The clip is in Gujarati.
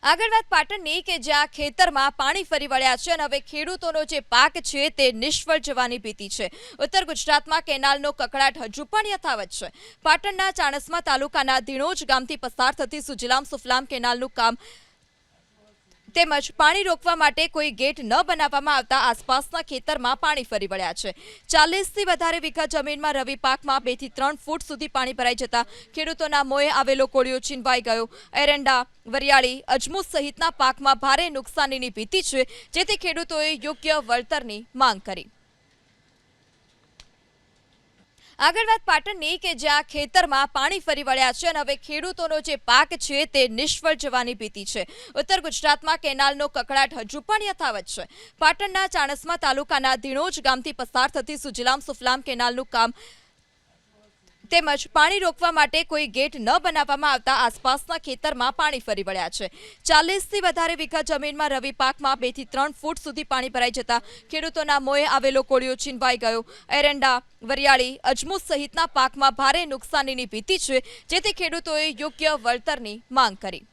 આગળ વાત પાટણની કે જ્યાં ખેતરમાં પાણી ફરી વળ્યા છે અને હવે ખેડૂતોનો જે પાક છે તે નિષ્ફળ જવાની ભીતિ છે। ઉત્તર ગુજરાતમાં કેનાલનો કકળાટ હજુ પણ યથાવત છે। પાટણના ચાણસ્મા તાલુકાના ધીણોજ ગામથી પસાર થતી સુજલામ સુફલામ કેનાલનું કામ તેમજ પાણી રોકવા માટે કોઈ ગેટ ન બનાવવામાં આવતા આસપાસના ખેતરમાં પાણી ફરી વળ્યા છે। 40થી વધારે વીઘા જમીનમાં રવિ પાકમાં 2 થી 3 ફૂટ સુધી પાણી ભરાઈ જતા ખેડૂતોના મોંએ આવેલો કોળિયો છીનવાઈ ગયો। એરંડા, વરિયાળી, અજમો સહિતના પાકમાં ભારે નુકસાનીની ભીતિ છે, જેથી ખેડૂતોએ યોગ્ય વળતરની માંગ કરી। આગળ વાત પાટણની કે જ્યાં ખેતરમાં પાણી ફરી વળ્યા છે અને હવે ખેડૂતોનો જે પાક છે તે નિષ્ફળ જવાની ભીતિ છે। ઉત્તર ગુજરાતમાં કેનાલનો કકળાટ હજુ પણ યથાવત છે। પાટણના ચાણસ્મા તાલુકાના ધીણોજ ગામથી પસાર થતી સુજલામ સુફલામ કેનાલનું કામ તેમજ પાણી રોકવા માટે કોઈ ગેટ ન બનાવવામાં આવતા આસપાસના ખેતરમાં પાણી ફરી વળ્યા છે। 40થી વધારે વીઘા જમીનમાં રવિ પાકમાં 2 થી 3 ફૂટ સુધી પાણી ભરાઈ જતા ખેડૂતોના મોંએ આવેલો કોળિયો છીનવાઈ ગયો। એરંડા, વરિયાળી, અજમો સહિતના પાકમાં ભારે નુકસાનીની ભીતિ છે, જેથી ખેડૂતોએ યોગ્ય વળતરની માંગ કરી।